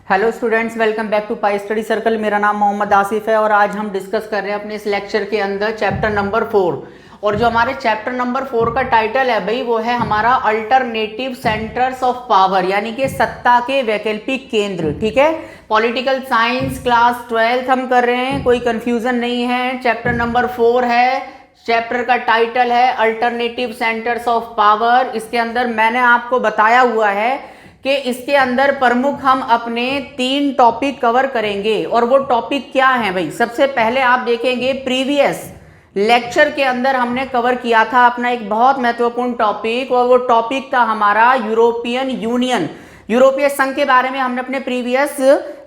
Hello students, welcome back to pi study circle. मेरा नाम मोहम्मद आसिफ है और आज हम डिस्कस कर रहे हैं अपने इस लेक्चर के अंदर चैप्टर नंबर 4। और जो हमारे चैप्टर नंबर 4 का टाइटल है भाई वो है हमारा अल्टरनेटिव सेंटर्स ऑफ पावर, यानी कि सत्ता के वैकल्पिक केंद्र। ठीक है, पॉलिटिकल साइंस क्लास 12th हम कर रहे हैं, कोई कंफ्यूजन नहीं है। चैप्टर नंबर 4 है, चैप्टर का टाइटल है अल्टरनेटिव सेंटर्स ऑफ पावर। इसके अंदर मैंने आपको बताया हुआ है कि इसके अंदर प्रमुख हम अपने 3 टॉपिक कवर करेंगे। और वो टॉपिक क्या है भाई? सबसे पहले आप देखेंगे प्रीवियस लेक्चर के अंदर हमने कवर किया था अपना एक बहुत महत्वपूर्ण टॉपिक, और वो टॉपिक था हमारा यूरोपियन यूनियन, यूरोपीय संघ के बारे में हमने अपने प्रीवियस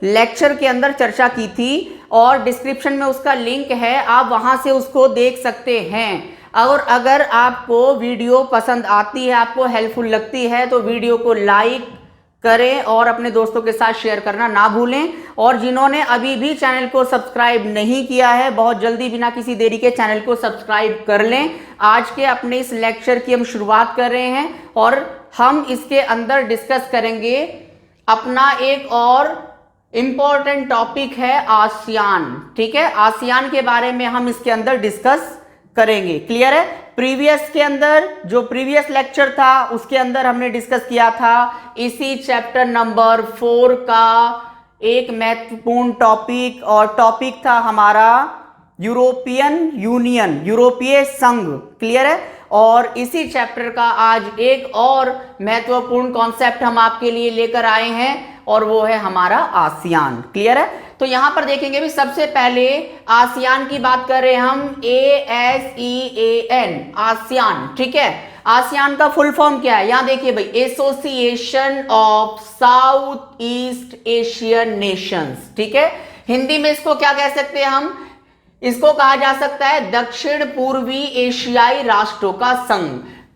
लेक्चर के अंदर चर्चा की थी। और डिस्क्रिप्शन में उसका लिंक है, आप वहां से उसको देख सकते हैं। और अगर आपको वीडियो पसंद आती है, आपको हेल्पफुल लगती है, तो वीडियो को लाइक करें और अपने दोस्तों के साथ शेयर करना ना भूलें। और जिन्होंने अभी भी चैनल को सब्सक्राइब नहीं किया है, बहुत जल्दी बिना किसी देरी के चैनल को सब्सक्राइब कर लें। आज के अपने इस लेक्चर की हम शुरुआत कर रहे हैं और हम इसके अंदर डिस्कस करेंगे अपना एक और इंपॉर्टेंट टॉपिक है आसियान। ठीक है, आसियान के बारे में हम इसके अंदर डिस्कस करेंगे। क्लियर है? प्रीवियस के अंदर जो प्रीवियस लेक्चर था उसके अंदर हमने डिस्कस किया था इसी चैप्टर नंबर 4 का एक महत्वपूर्ण टॉपिक, और टॉपिक था हमारा यूरोपियन यूनियन, यूरोपीय संघ। क्लियर है? और इसी चैप्टर का आज एक और महत्वपूर्ण कॉन्सेप्ट हम आपके लिए लेकर आए हैं और वो है हमारा आसियान। क्लियर है? तो यहां पर देखेंगे भी सबसे पहले आसियान की बात कर रहे हैं हम, ASEAN, आसियान। ठीक है, आसियान का फुल फॉर्म क्या है? यहां देखिए भाई, association of south east Asian Nations. ठीक है, हिंदी में इसको क्या कह सकते हैं हम? इसको कहा जा सकता है दक्षिण पूर्वी एशियाई राष्ट्रों का संघ।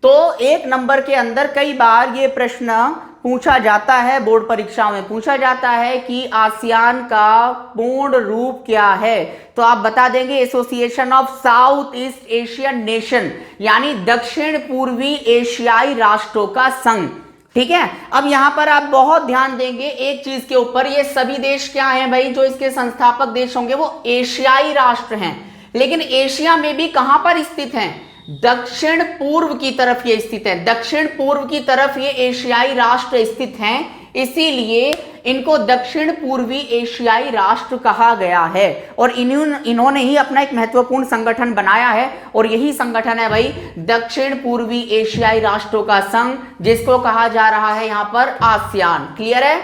तो एक नंबर के अंदर कई बार ये प्रश्न पूछा जाता है, बोर्ड परीक्षा में पूछा जाता है कि आसियान का पूर्ण रूप क्या है, तो आप बता देंगे association of south east Asian nation, यानी दक्षिण पूर्वी एशियाई राष्ट्रों का संघ। ठीक है, अब यहां पर आप बहुत ध्यान देंगे एक चीज के ऊपर, ये सभी देश क्या हैं भाई? जो इसके संस्थापक देश होंगे वो एशियाई राष्ट्र हैं, लेकिन एशिया में भी कहां पर स्थित हैं? दक्षिण पूर्व की तरफ ये स्थित है, दक्षिण पूर्व की तरफ ये एशियाई राष्ट्र स्थित हैं, इसीलिए इनको दक्षिण पूर्वी एशियाई राष्ट्र कहा गया है। और इन्होंने ही अपना एक महत्वपूर्ण संगठन बनाया है, और यही संगठन है भाई दक्षिण पूर्वी एशियाई राष्ट्रों का संघ, जिसको कहा जा रहा है यहां पर आसियान। क्लियर है?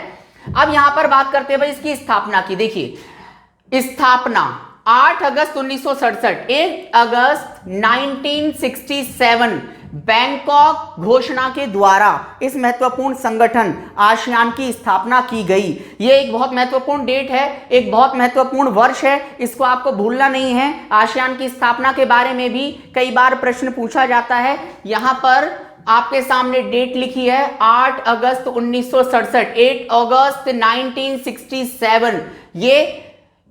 अब यहां पर बात करते हैं भाई इसकी स्थापना की। देखिए, स्थापना 8 अगस्त 1967, 1 अगस्त 1967 बैंकॉक घोषणा के द्वारा इस महत्वपूर्ण संगठन आसियान की स्थापना की गई। यह एक बहुत महत्वपूर्ण डेट है, एक बहुत महत्वपूर्ण वर्ष है, इसको आपको भूलना नहीं है। आसियान की स्थापना के बारे में भी कई बार प्रश्न पूछा जाता है। यहां पर आपके सामने डेट लिखी है 8 अगस्त 1967, 8 अगस्त 1967। ये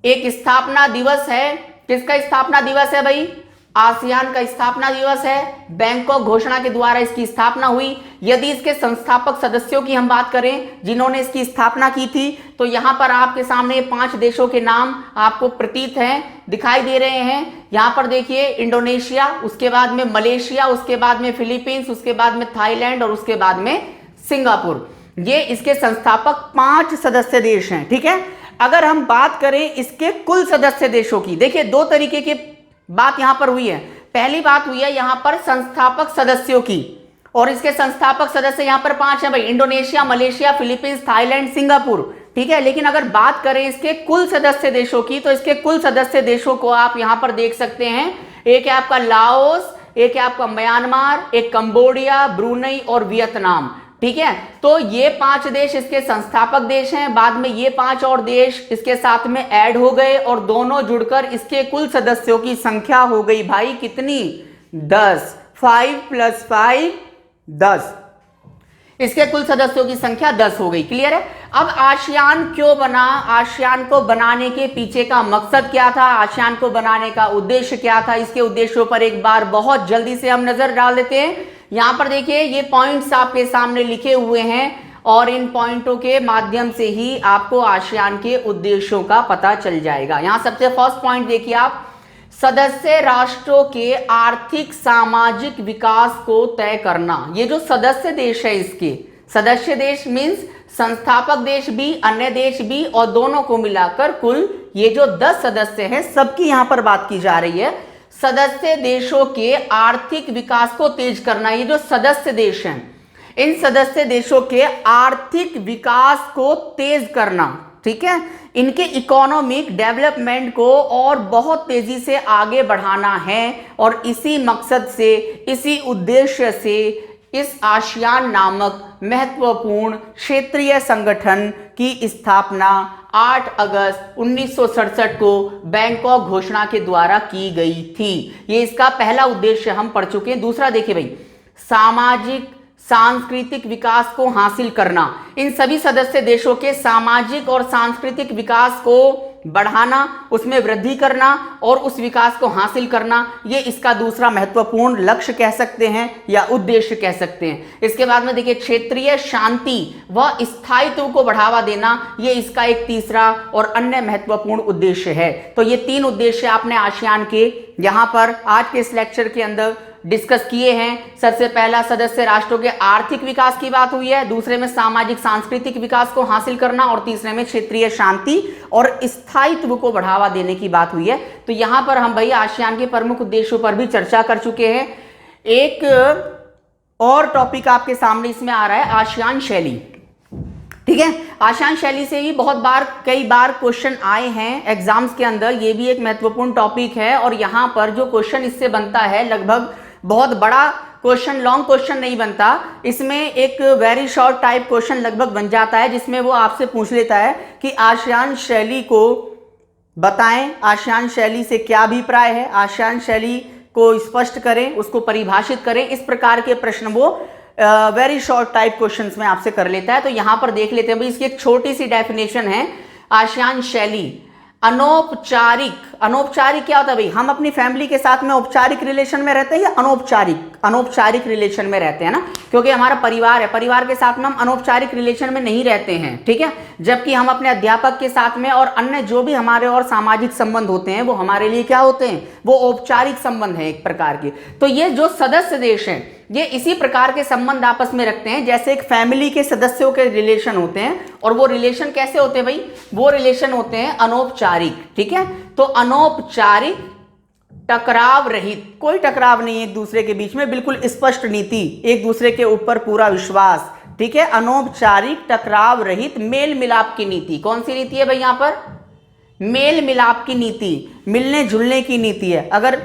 एक स्थापना दिवस है। किसका स्थापना दिवस है भाई? आसियान का स्थापना दिवस है। बैंकॉक घोषणा के द्वारा इसकी स्थापना हुई। यदि इसके संस्थापक सदस्यों की हम बात करें जिन्होंने इसकी स्थापना की थी, तो यहां पर आपके सामने 5 देशों के नाम आपको प्रतीत हैं, दिखाई दे रहे हैं। यहां पर देखिए, इंडोनेशिया, उसके बाद में मलेशिया, उसके बाद में फिलीपींस, उसके बाद में थाईलैंड और उसके बाद में सिंगापुर। ये इसके संस्थापक 5 सदस्य देश हैं। ठीक है, अगर हम बात करें इसके कुल सदस्य देशों की, देखिए 2 तरीके की बात यहां पर हुई है। पहली बात हुई है यहां पर संस्थापक सदस्यों की, और इसके संस्थापक सदस्य यहां पर 5 हैं भाई, Indonesia, Malaysia, Philippines, Thailand, Singapore. ठीक है, लेकिन अगर बात करें इसके कुल सदस्य देशों की, तो इसके कुल सदस्य देशों को आप यहां पर देख सकते हैं। एक है आपका लाओस, एक है आपका म्यांमार, एक कंबोडिया, ब्रुनई और वियतनाम। ठीक है, तो ये 5 देश इसके संस्थापक देश हैं। बाद में ये 5 और देश इसके साथ में ऐड हो गए, और दोनों जुड़कर इसके कुल सदस्यों की संख्या हो गई भाई कितनी? 10। 5 + 5 10। इसके कुल सदस्यों की संख्या 10 हो गई। क्लियर है? अब आसियान क्यों बना? आसियान को बनाने के पीछे का मकसद क्या था? आसियान को बनाने का उद्देश्य क्या था? इसके उद्देश्यों पर एक बार बहुत जल्दी से हम नजर डाल देते हैं। यहां पर देखिए, ये पॉइंट्स आपके सामने लिखे हुए हैं, और इन पॉइंटों के माध्यम से ही आपको आसियान के उद्देश्यों का पता चल जाएगा। यहां सबसे फर्स्ट पॉइंट देखिए आप, सदस्य राष्ट्रों के आर्थिक सामाजिक विकास को तय करना। ये जो सदस्य देश है, इसके सदस्य देश मीन्स संस्थापक देश भी, अन्य देश भी, और दोनों को मिलाकर कुल ये जो 10 सदस्य हैं, सबकी यहां पर बात की जा रही है। सदस्य देशों के आर्थिक विकास को तेज करना। ये जो सदस्य देश हैं, इन सदस्य देशों के आर्थिक विकास को तेज करना, ठीक है, इनके इकोनॉमिक डेवलपमेंट को और बहुत तेजी से आगे बढ़ाना है। और इसी मकसद से, इसी उद्देश्य से इस आसियान नामक महत्वपूर्ण क्षेत्रीय संगठन की स्थापना 8 अगस्त 1967 को बैंकॉक घोषणा के द्वारा की गई थी। ये इसका पहला उद्देश्य हम पढ़ चुके हैं। दूसरा देखिए भाई, सामाजिक सांस्कृतिक विकास को हासिल करना। इन सभी सदस्य देशों के सामाजिक और सांस्कृतिक विकास को बढ़ाना, उसमें वृद्धि करना और उस विकास को हासिल करना, ये इसका दूसरा महत्वपूर्ण लक्ष्य कह सकते हैं या उद्देश्य कह सकते हैं। इसके बाद में देखिए, क्षेत्रीय शांति व स्थायित्व को बढ़ावा देना, ये इसका एक तीसरा और अन्य महत्वपूर्ण उद्देश्य है। तो ये 3 उद्देश्य आपने आसियान के यहां पर आज के इस लेक्चर के अंदर डिस्कस किए हैं। सबसे पहला सदस्य राष्ट्रों के आर्थिक विकास की बात हुई है, दूसरे में सामाजिक सांस्कृतिक विकास को हासिल करना और तीसरे में क्षेत्रीय शांति और स्थायित्व को बढ़ावा देने की बात हुई है। तो यहां पर हम भाई आसियान के प्रमुख उद्देश्यों पर भी चर्चा कर चुके हैं। एक और टॉपिक आपके सामने इसमें आ रहा है, आसियान शैली, ठीक है। आसियान शैली से ही कई बार क्वेश्चन आए हैं एग्जाम्स के अंदर। ये भी एक महत्वपूर्ण टॉपिक है और यहां पर जो क्वेश्चन इससे बनता है, लगभग बहुत बड़ा क्वेश्चन, लॉन्ग क्वेश्चन नहीं बनता, इसमें एक वेरी शॉर्ट टाइप क्वेश्चन लगभग बन जाता है, जिसमें वो आपसे पूछ लेता है कि आसियान शैली को बताएं, आसियान शैली से क्या अभिप्राय है, आसियान शैली को स्पष्ट करें, उसको परिभाषित करें। इस प्रकार के प्रश्न वो वेरी शॉर्ट टाइप क्वेश्चंस में आपसे कर लेता है। तो यहां पर देख लेते हैं भाई, इसकी एक छोटी सी डेफिनेशन है। आसियान शैली अनौपचारिक, अनौपचारिक क्या होता है भाई, हम अपनी फैमिली के साथ में औपचारिक रिलेशन में रहते हैं या अनौपचारिक रिलेशन में रहते हैं ना, क्योंकि हमारा परिवार है, परिवार के साथ में हम अनौपचारिक रिलेशन में नहीं रहते हैं, ठीक है। जबकि हम अपने अध्यापक के साथ में और अन्य जो भी हमारे और सामाजिक संबंध होते हैं, वो हमारे लिए क्या होते हैं, वो औपचारिक संबंध है एक प्रकार के। तो ये जो सदस्य देश हैं, ये इसी प्रकार के संबंध आपस में रखते हैं, जैसे एक फैमिली के सदस्यों के रिलेशन होते हैं। और वो रिलेशन कैसे होते हैं भाई, वो रिलेशन होते हैं अनौपचारिक, ठीक है। तो अनौपचारिक, टकराव रहित, कोई टकराव नहीं है एक दूसरे के बीच में, बिल्कुल स्पष्ट नीति, एक दूसरे के ऊपर पूरा विश्वास, ठीक है। अनौपचारिक, टकराव रहित, मेल मिलाप की नीति। कौन सी नीति है भाई यहाँ पर, मेल मिलाप की नीति, मिलने जुलने की नीति है। अगर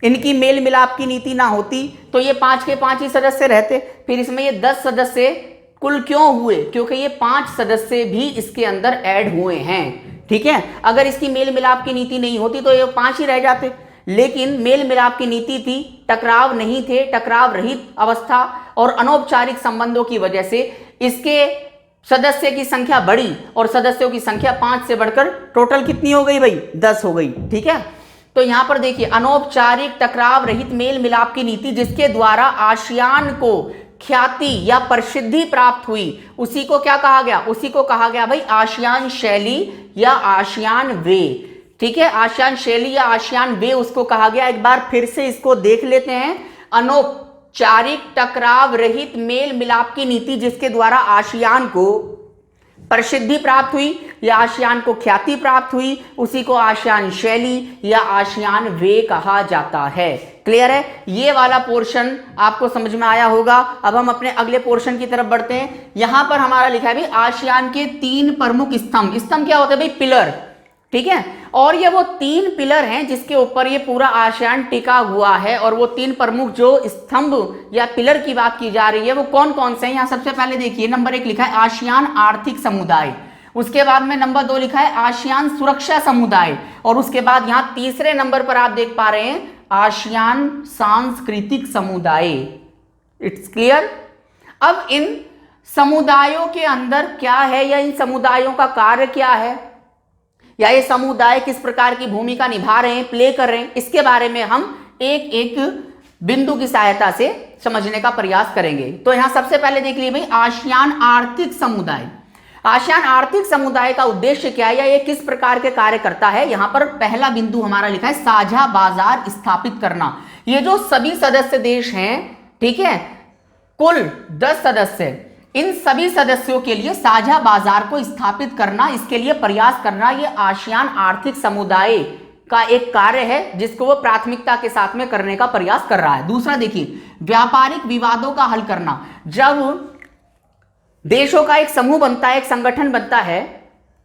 इनकी मेल मिलाप की नीति ना होती तो ये 5 के 5 ही सदस्य रहते, फिर इसमें ये 10 सदस्य कुल क्यों हुए, क्योंकि ये 5 सदस्य भी इसके अंदर ऐड हुए हैं, ठीक है। अगर इसकी मेल मिलाप की नीति नहीं होती तो ये 5 ही रह जाते, लेकिन मेल मिलाप की नीति थी, टकराव नहीं थे, टकराव रहित अवस्था और अनौपचारिक संबंधों की वजह से इसके सदस्य की संख्या बढ़ी और सदस्यों की संख्या 5 से बढ़कर टोटल कितनी हो गई भाई, 10 हो गई, ठीक है। तो यहां पर देखिए, अनौपचारिक, टकराव रहित, मेल मिलाप की नीति जिसके द्वारा आसियान को ख्याति या प्रसिद्धि प्राप्त हुई, उसी को क्या कहा गया, उसी को कहा गया भाई आसियान शैली या आसियान वे, ठीक है। आसियान शैली या आसियान वे उसको कहा गया। एक बार फिर से इसको देख लेते हैं। अनौपचारिक, टकराव रहित, मेल मिलाप की नीति जिसके द्वारा आसियान को प्रसिद्धि प्राप्त हुई या आसियान को ख्याति प्राप्त हुई, उसी को आसियान शैली या आसियान वे कहा जाता है। क्लियर है, ये वाला पोर्शन आपको समझ में आया होगा। अब हम अपने अगले पोर्शन की तरफ बढ़ते हैं। यहां पर हमारा लिखा है भाई आसियान के 3 प्रमुख स्तंभ। स्तंभ क्या होते हैं भाई, पिलर, ठीक है। और ये वो 3 पिलर हैं जिसके ऊपर ये पूरा आसियान टिका हुआ है। और वो 3 प्रमुख जो स्तंभ या पिलर की बात की जा रही है वो कौन कौन से हैं, यहां सबसे पहले देखिए, नंबर 1 लिखा है आसियान आर्थिक समुदाय, उसके बाद में नंबर 2 लिखा है आसियान सुरक्षा समुदाय, और उसके बाद यहां तीसरे नंबर पर आप देख पा रहे हैं आसियान सांस्कृतिक समुदाय। It's clear. अब इन समुदायों के अंदर क्या है या इन समुदायों का कार्य क्या है या ये समुदाय किस प्रकार की भूमिका निभा रहे हैं, प्ले कर रहे हैं, इसके बारे में हम एक एक बिंदु की सहायता से समझने का प्रयास करेंगे। तो यहां सबसे पहले देख लीजिए भाई, आसियान आर्थिक समुदाय। आसियान आर्थिक समुदाय का उद्देश्य क्या है या ये किस प्रकार के कार्य करता है? यहां पर पहला बिंदु हमारा लिखा है साझा बाजार स्थापित करना। ये जो सभी सदस्य देश हैं, ठीक है, कुल 10 सदस्य, इन सभी सदस्यों के लिए साझा बाजार को स्थापित करना, इसके लिए प्रयास करना, ये आसियान आर्थिक समुदाय का एक कार्य है जिसको वो प्राथमिकता के साथ में करने का प्रयास कर रहा है। दूसरा देखिए, व्यापारिक विवादों का हल करना। जब देशों का एक समूह बनता है, एक संगठन बनता है,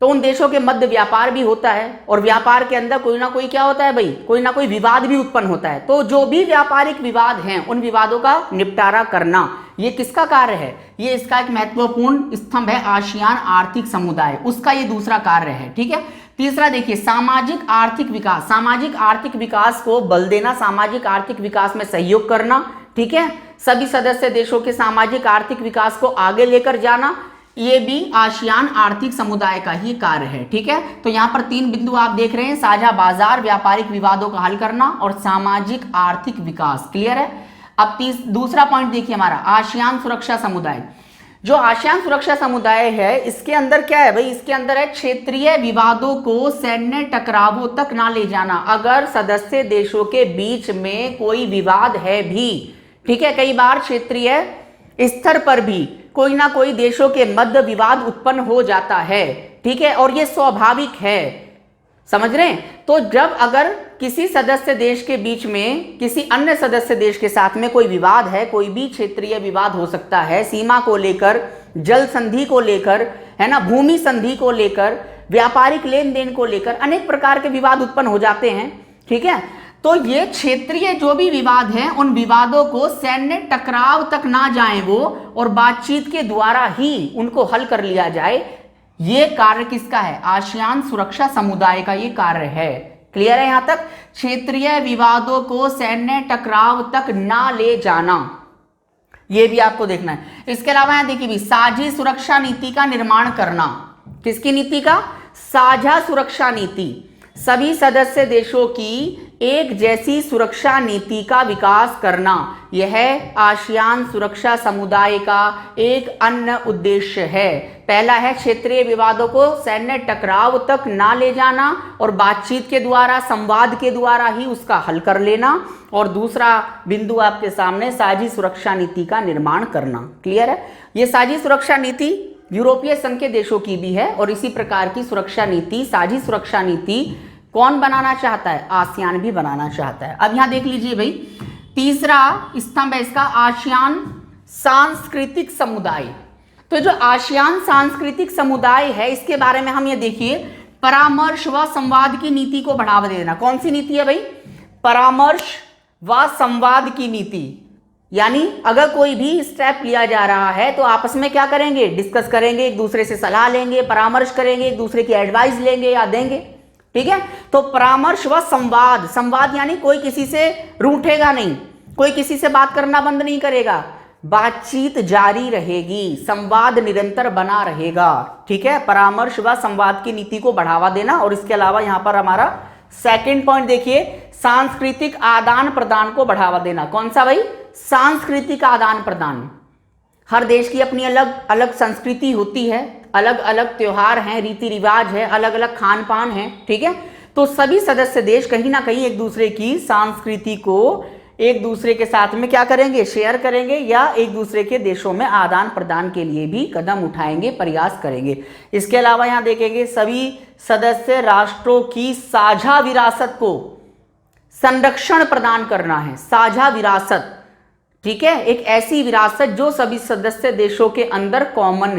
तो उन देशों के मध्य व्यापार भी होता है और व्यापार के अंदर कोई ना कोई क्या होता है भाई, कोई ना कोई विवाद भी उत्पन्न होता है। तो जो भी व्यापारिक विवाद हैं उन विवादों का निपटारा करना, ये किसका कार्य है? ये इसका एक महत्वपूर्ण स्तंभ है आसियान आर्थिक समुदाय, उसका ये दूसरा कार्य है। ठीक है। तीसरा देखिए, सामाजिक आर्थिक विकास। सामाजिक आर्थिक विकास को बल देना, सामाजिक आर्थिक विकास में सहयोग करना। ठीक है, सभी सदस्य देशों के सामाजिक आर्थिक विकास को आगे लेकर जाना, ये भी आसियान आर्थिक समुदाय का ही कार्य है। ठीक है, तो यहाँ पर 3 बिंदु आप देख रहे हैं, साझा बाजार, व्यापारिक विवादों का हल करना और सामाजिक आर्थिक विकास। क्लियर है। अब दूसरा पॉइंट देखिए हमारा, आसियान सुरक्षा समुदाय। जो आसियान सुरक्षा समुदाय है, इसके अंदर क्या है भाई? इसके अंदर है क्षेत्रीय विवादों को सैन्य टकरावों तक ना ले जाना। अगर सदस्य देशों के बीच में कोई विवाद है भी, ठीक है, कई बार क्षेत्रीय स्तर पर भी कोई ना कोई देशों के मध्य विवाद उत्पन्न हो जाता है, ठीक है, और ये स्वाभाविक है, समझ रहे हैं? तो जब अगर किसी सदस्य देश के बीच में किसी अन्य सदस्य देश के साथ में कोई विवाद है, कोई भी क्षेत्रीय विवाद हो सकता है, सीमा को लेकर, जल संधि को लेकर, है ना, भूमि संधि को लेकर, व्यापारिक लेन देन को लेकर अनेक प्रकार के विवाद उत्पन्न हो जाते हैं। ठीक है, तो ये क्षेत्रीय जो भी विवाद हैं, उन विवादों को सैन्य टकराव तक ना जाएं वो, और बातचीत के द्वारा ही उनको हल कर लिया जाए। ये कार्य किसका है? आसियान सुरक्षा समुदाय का ये कार्य है। क्लियर है यहां तक? क्षेत्रीय विवादों को सैन्य टकराव तक ना ले जाना, ये भी आपको देखना है। इसके अलावा यहां देखिए भी, साझी सुरक्षा नीति का निर्माण करना। किसकी नीति का? साझा सुरक्षा नीति। सभी सदस्य देशों की एक जैसी सुरक्षा नीति का विकास करना, यह आसियान सुरक्षा समुदाय का एक अन्य उद्देश्य है। पहला है क्षेत्रीय विवादों को सैन्य टकराव तक ना ले जाना और बातचीत के द्वारा, संवाद के द्वारा ही उसका हल कर लेना, और दूसरा बिंदु आपके सामने, साझी सुरक्षा नीति का निर्माण करना। क्लियर है? ये साझी सुरक्षा नीति यूरोपीय संघ के देशों की भी है, और इसी प्रकार की सुरक्षा नीति, साझी सुरक्षा नीति कौन बनाना चाहता है? आसियान भी बनाना चाहता है। अब यहां देख लीजिए भाई, तीसरा स्तंभ है इसका, आसियान सांस्कृतिक समुदाय। तो जो आसियान सांस्कृतिक समुदाय है, इसके बारे में हम ये देखिए, परामर्श व संवाद की नीति को बढ़ावा देना। कौन सी नीति है भाई? परामर्श व संवाद की नीति। यानी अगर कोई भी स्टेप लिया जा रहा है तो आपस में क्या करेंगे? डिस्कस करेंगे, एक दूसरे से सलाह लेंगे, परामर्श करेंगे, एक दूसरे की एडवाइस लेंगे या देंगे। ठीक है, तो परामर्श व संवाद। संवाद यानी कोई किसी से रूठेगा नहीं, कोई किसी से बात करना बंद नहीं करेगा, बातचीत जारी रहेगी, संवाद निरंतर बना रहेगा। ठीक है, परामर्श व संवाद की नीति को बढ़ावा देना। और इसके अलावा यहां पर हमारा सेकंड पॉइंट देखिए, सांस्कृतिक आदान प्रदान को बढ़ावा देना। कौन सा भाई? सांस्कृतिक आदान प्रदान। हर देश की अपनी अलग अलग संस्कृति होती है, अलग अलग त्योहार हैं, रीति रिवाज है, अलग अलग खान पान है। ठीक है, तो सभी सदस्य देश कहीं ना कहीं एक दूसरे की संस्कृति को एक दूसरे के साथ में क्या करेंगे? शेयर करेंगे, या एक दूसरे के देशों में आदान प्रदान के लिए भी कदम उठाएंगे, प्रयास करेंगे। इसके अलावा यहां देखेंगे, सभी सदस्य राष्ट्रों की साझा विरासत को संरक्षण प्रदान करना है। साझा विरासत, ठीक है, एक ऐसी विरासत जो सभी सदस्य देशों के अंदर कॉमन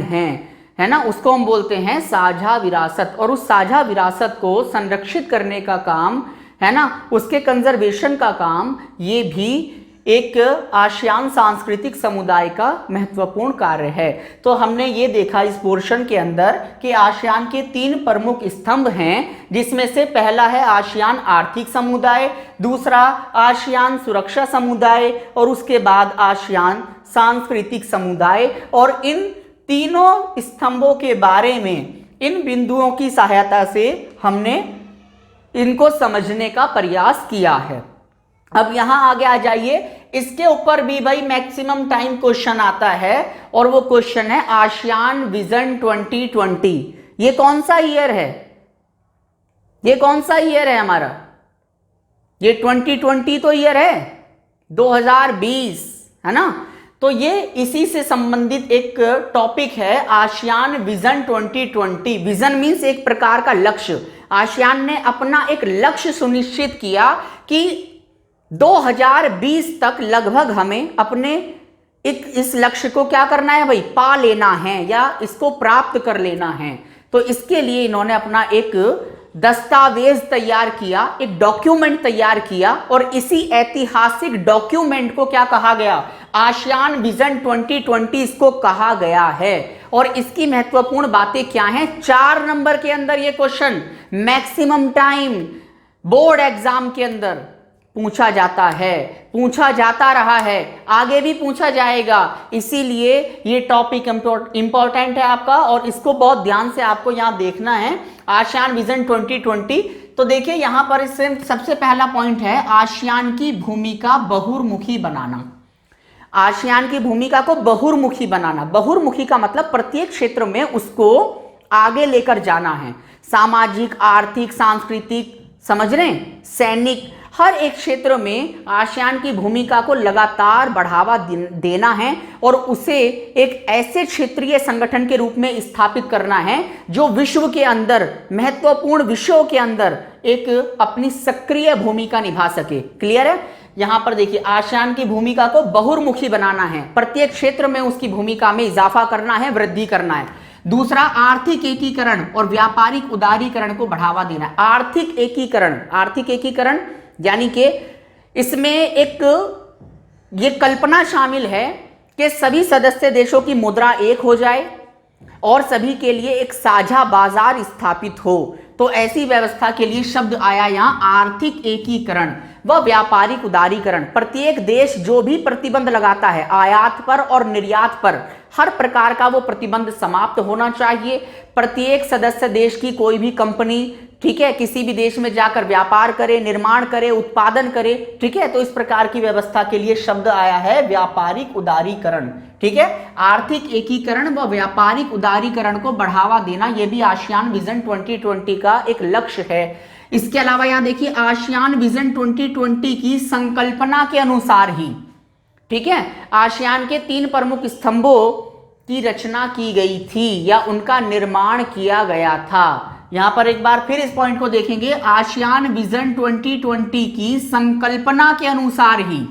है ना, उसको हम बोलते हैं साझा विरासत। और उस साझा विरासत को संरक्षित करने का काम, है ना, उसके कंजर्वेशन का काम, ये भी एक आसियान सांस्कृतिक समुदाय का महत्वपूर्ण कार्य है। तो हमने ये देखा इस पोर्शन के अंदर कि आसियान के 3 प्रमुख स्तंभ हैं, जिसमें से पहला है आसियान आर्थिक समुदाय, दूसरा आसियान सुरक्षा समुदाय, और उसके बाद आसियान सांस्कृतिक समुदाय। और इन तीनों स्तंभों के बारे में, इन बिंदुओं की सहायता से हमने इनको समझने का प्रयास किया है। अब यहां आगे आ जाइए, इसके ऊपर भी भाई मैक्सिमम टाइम क्वेश्चन आता है और वो क्वेश्चन है आसियान विजन 2020। ये कौन सा ईयर है? ये कौन सा ईयर है हमारा? ये 2020 तो ईयर है, 2020 है ना। तो ये इसी से संबंधित एक टॉपिक है, आसियान विजन 2020। विजन मीन्स एक प्रकार का लक्ष्य। आसियान ने अपना एक लक्ष्य सुनिश्चित किया कि 2020 तक लगभग हमें अपने इस लक्ष्य को क्या करना है भाई, पा लेना है या इसको प्राप्त कर लेना है। तो इसके लिए इन्होंने अपना एक दस्तावेज तैयार किया, एक डॉक्यूमेंट तैयार किया और इसी ऐतिहासिक डॉक्यूमेंट को क्या कहा गया, आसियान विजन 2020 इसको कहा गया है। और इसकी महत्वपूर्ण बातें क्या हैं? 4 नंबर के अंदर ये question maximum time board exam के अंदर पूछा जाता है, पूछा जाता रहा है, आगे भी पूछा जाएगा। इसीलिए ये टॉपिक इंपॉर्टेंट है आपका और इसको बहुत ध्यान से आपको यहां देखना है, आसियान विजन 2020। तो देखिए यहां पर इससे सबसे पहला पॉइंट है आसियान की भूमिका बहुर्मुखी बनाना। आसियान की भूमिका को बहुर्मुखी बनाना। बहुर्मुखी का मतलब प्रत्येक क्षेत्र में उसको आगे लेकर जाना है। सामाजिक, आर्थिक, सांस्कृतिक, समझ रहे हैं, सैनिक, हर एक क्षेत्र में आसियान की भूमिका को लगातार बढ़ावा देना है और उसे एक ऐसे क्षेत्रीय संगठन के रूप में स्थापित करना है जो विश्व के अंदर महत्वपूर्ण विषयों के अंदर एक अपनी सक्रिय भूमिका निभा सके। क्लियर है? यहां पर देखिए आसियान की भूमिका को बहुर्मुखी बनाना है, प्रत्येक क्षेत्र में उसकी भूमिका में इजाफा करना है, वृद्धि करना है। दूसरा, आर्थिक एकीकरण और व्यापारिक उदारीकरण को बढ़ावा देना है। आर्थिक एकीकरण, आर्थिक एकीकरण यानी कि इसमें एक ये कल्पना शामिल है कि सभी सदस्य देशों की मुद्रा एक हो जाए और सभी के लिए एक साझा बाजार स्थापित हो। तो ऐसी व्यवस्था के लिए शब्द आया यहां आर्थिक एकीकरण व व्यापारिक उदारीकरण। प्रत्येक देश जो भी प्रतिबंध लगाता है आयात पर और निर्यात पर, हर प्रकार का वो प्रतिबंध समाप्त होना चाहिए। प्रत्येक सदस्य देश की कोई भी कंपनी, ठीक है, किसी भी देश में जाकर व्यापार करे, निर्माण करे, उत्पादन करे, ठीक है। तो इस प्रकार की व्यवस्था के लिए शब्द आया है व्यापारिक उदारीकरण। ठीक है, आर्थिक एकीकरण व व्यापारिक उदारीकरण को बढ़ावा देना, यह भी आसियान विजन 2020 का एक लक्ष्य है। इसके अलावा यहां देखिए आसियान विजन 2020 की संकल्पना के अनुसार ही, ठीक है, आसियान के 3 प्रमुख स्तंभों की रचना की गई थी या उनका निर्माण किया गया था। यहां पर एक बार फिर इस पॉइंट को देखेंगे, आसियान विजन 2020 की संकल्पना के अनुसार ही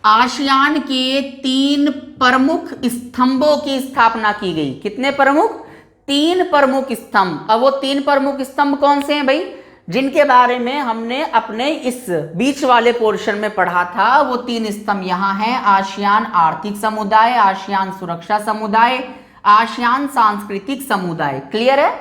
आसियान के 3 प्रमुख स्तंभों की स्थापना की गई। कितने प्रमुख? 3 प्रमुख स्तंभ। अब वो 3 प्रमुख स्तंभ कौन से हैं भाई, जिनके बारे में हमने अपने इस बीच वाले पोर्शन में पढ़ा था? वो 3 स्तंभ यहां हैं, आसियान आर्थिक समुदाय, आसियान सुरक्षा समुदाय, आसियान सांस्कृतिक समुदाय। क्लियर है?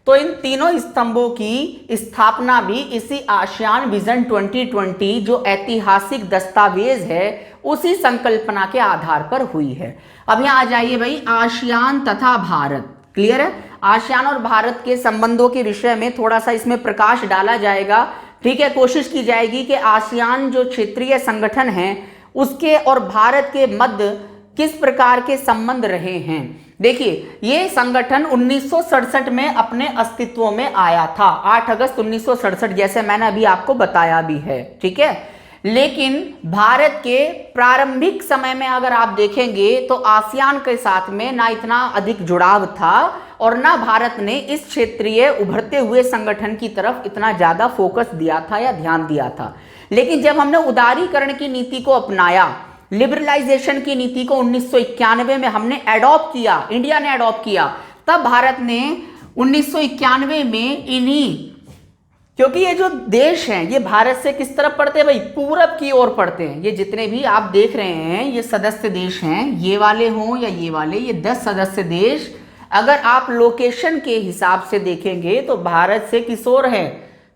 तो इन तीनों स्तंभों की स्थापना भी इसी आसियान विजन 2020 जो ऐतिहासिक दस्तावेज है उसी संकल्पना के आधार पर हुई है। अब यहां आ जाइए भाई, आसियान तथा भारत। क्लियर है? आसियान और भारत के संबंधों के विषय में थोड़ा सा इसमें प्रकाश डाला जाएगा। ठीक है, कोशिश की जाएगी कि आसियान जो क्षेत्रीय संगठन है उसके और भारत के मध्य किस प्रकार के संबंध रहे हैं। देखिए, ये संगठन 1967 में अपने अस्तित्व में आया था, 8 अगस्त 1967, जैसे मैंने अभी आपको बताया भी है। ठीक है, लेकिन भारत के प्रारंभिक समय में अगर आप देखेंगे तो आसियान के साथ में ना इतना अधिक जुड़ाव था और ना भारत ने इस क्षेत्रीय उभरते हुए संगठन की तरफ इतना ज्यादा फोकस दिया था या ध्यान दिया था। लेकिन जब हमने उदारीकरण की नीति को अपनाया, लिबरलाइजेशन की नीति को 1991 में हमने एडॉप्ट किया, इंडिया ने एडॉप्ट किया, तब भारत ने 1991 में इन्हीं, क्योंकि ये जो देश हैं ये भारत से किस तरफ पड़ते हैं भाई, पूरब की ओर पड़ते हैं। ये जितने भी आप देख रहे हैं ये सदस्य देश हैं, ये वाले हों या ये वाले, ये 10 सदस्य देश अगर आप लोकेशन के हिसाब से देखेंगे तो भारत से किस ओर है,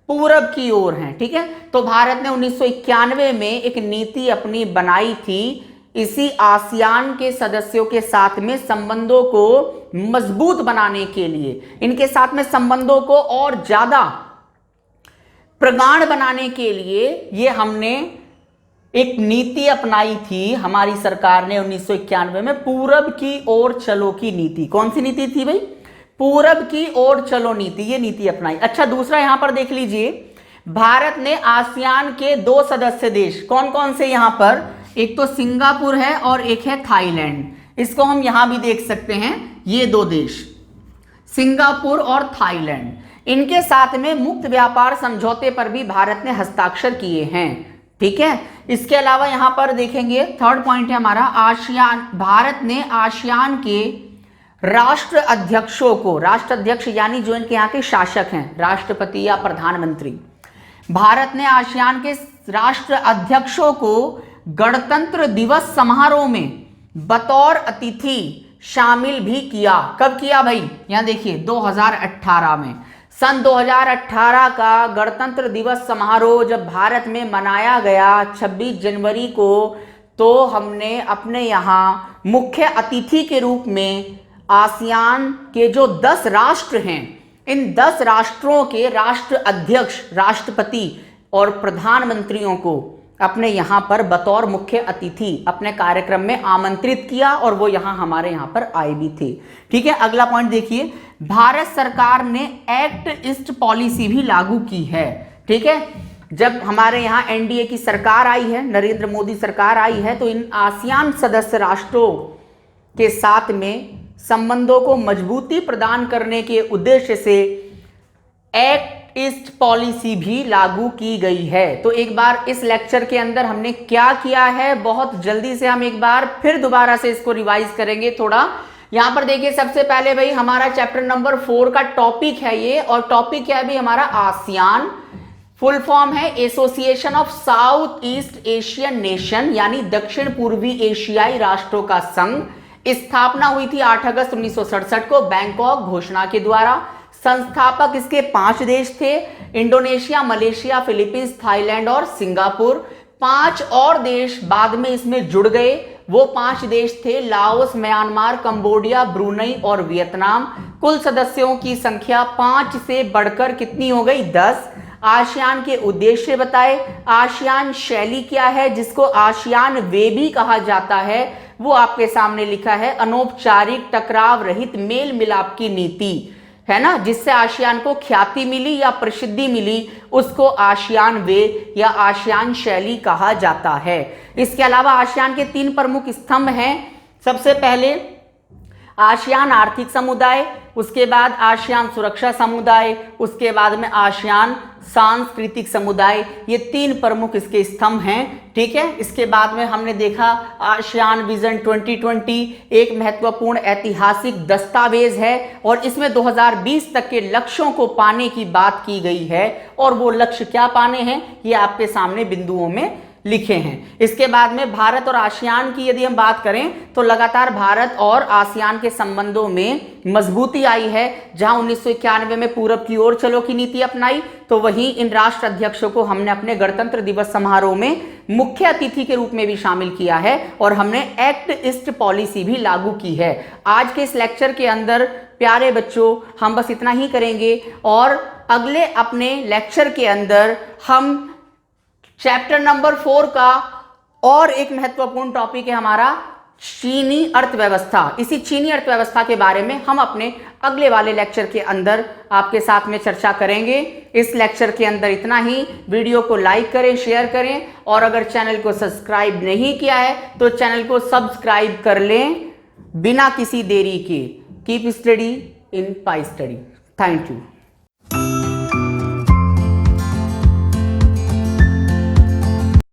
पूरब की ओर हैं। ठीक है, तो भारत ने 1991 में एक नीति अपनी बनाई थी इसी आसियान के सदस्यों के साथ में संबंधों को मजबूत बनाने के लिए, इनके साथ में संबंधों को और ज्यादा प्रगाढ़ बनाने के लिए ये हमने एक नीति अपनाई थी हमारी सरकार ने 1991 में, पूरब की ओर चलो की नीति। कौन सी नीति थी भाई? पूरब की ओर चलो नीति, ये नीति अपनाई। अच्छा, दूसरा यहां पर देख लीजिए, भारत ने आसियान के 2 सदस्य देश, कौन कौन से यहां पर, एक तो सिंगापुर है और एक है थाईलैंड। इसको हम यहां भी देख सकते हैं, ये 2 देश सिंगापुर और थाईलैंड, इनके साथ में मुक्त व्यापार समझौते पर भी भारत ने हस्ताक्षर किए हैं। ठीक है, इसके अलावा यहां पर देखेंगे, थर्ड पॉइंट है हमारा, आसियान, भारत ने आसियान के राष्ट्र अध्यक्षों को, राष्ट्र अध्यक्ष यानी जो इनके यहाँ के शासक हैं, राष्ट्रपति या प्रधानमंत्री, भारत ने आसियान के राष्ट्र अध्यक्षों को गणतंत्र दिवस समारोह में बतौर अतिथि शामिल भी किया। कब किया भाई? यहां देखिए 2018 में, सन 2018 का गणतंत्र दिवस समारोह जब भारत में मनाया गया 26 जनवरी को, तो हमने अपने यहाँ मुख्य अतिथि के रूप में आसियान के जो 10 राष्ट्र हैं, इन 10 राष्ट्रों के राष्ट्र अध्यक्ष, राष्ट्रपति और प्रधानमंत्रियों को अपने यहाँ पर बतौर मुख्य अतिथि अपने कार्यक्रम में आमंत्रित किया और वो यहाँ हमारे यहाँ पर आए भी थे। ठीक है, अगला पॉइंट देखिए, भारत सरकार ने एक्ट ईस्ट पॉलिसी भी लागू की है। ठीक है, जब हमारे यहाँ एनडीए की सरकार आई है, नरेंद्र मोदी सरकार आई है, तो इन आसियान सदस्य राष्ट्रों के साथ में संबंधों को मजबूती प्रदान करने के उद्देश्य से एक्ट ईस्ट पॉलिसी भी लागू की गई है। तो एक बार इस लेक्चर के अंदर हमने क्या किया है, बहुत जल्दी से हम एक बार फिर दोबारा से इसको रिवाइज करेंगे थोड़ा। यहां पर देखिए, सबसे पहले भाई हमारा चैप्टर नंबर 4 का टॉपिक है ये, और टॉपिक क्या है भाई हमारा? आसियान। फुल फॉर्म है association of south east Asian nation, यानी दक्षिण पूर्वी एशियाई राष्ट्रों का संघ। स्थापना हुई थी 8 अगस्त 1967 को बैंकॉक घोषणा के द्वारा। संस्थापक इसके 5 देश थे, इंडोनेशिया, मलेशिया, फिलीपींस, थाईलैंड और सिंगापुर। 5 और देश बाद में इसमें जुड़ गए। वो 5 देश थे लाओस, म्यांमार, कंबोडिया, ब्रुनई और वियतनाम। कुल सदस्यों की संख्या 5 से बढ़कर कितनी हो गई? 10। आसियान के उद्देश्य बताए। आसियान शैली क्या है, जिसको आसियान वे भी कहा जाता है, वो आपके सामने लिखा है। अनौपचारिक, टकराव रहित, मेल मिलाप की नीति है ना, जिससे आसियान को ख्याति मिली या प्रसिद्धि मिली, उसको आसियान वे या आसियान शैली कहा जाता है। इसके अलावा आसियान के 3 प्रमुख स्तंभ हैं। सबसे पहले आसियान आर्थिक समुदाय, उसके बाद आसियान सुरक्षा समुदाय, उसके बाद में आसियान सांस्कृतिक समुदाय। ये 3 प्रमुख इसके स्तंभ हैं। ठीक है, इसके बाद में हमने देखा आसियान विजन 2020 एक महत्वपूर्ण ऐतिहासिक दस्तावेज है, और इसमें 2020 तक के लक्ष्यों को पाने की बात की गई है, और वो लक्ष्य क्या पाने हैं ये आपके सामने बिंदुओं में लिखे हैं। इसके बाद में भारत और आसियान की यदि हम बात करें, तो लगातार भारत और आसियान के संबंधों में मजबूती आई है। जहां 1991 में पूरब की ओर चलो की नीति अपनाई, तो वहीं इन राष्ट्र अध्यक्षों को हमने अपने गणतंत्र दिवस समारोह में मुख्य अतिथि के रूप में भी शामिल किया है, और हमने एक्ट ईस्ट पॉलिसी भी लागू की है। आज के इस लेक्चर के अंदर प्यारे बच्चों हम बस इतना ही करेंगे, और अगले अपने लेक्चर के अंदर हम चैप्टर नंबर 4 का और एक महत्वपूर्ण टॉपिक है हमारा चीनी अर्थव्यवस्था। इसी चीनी अर्थव्यवस्था के बारे में हम अपने अगले वाले लेक्चर के अंदर आपके साथ में चर्चा करेंगे। इस लेक्चर के अंदर इतना ही। वीडियो को लाइक करें, शेयर करें, और अगर चैनल को सब्सक्राइब नहीं किया है तो चैनल को सब्सक्राइब कर लें बिना किसी देरी के। Keep study in pi study. Thank you.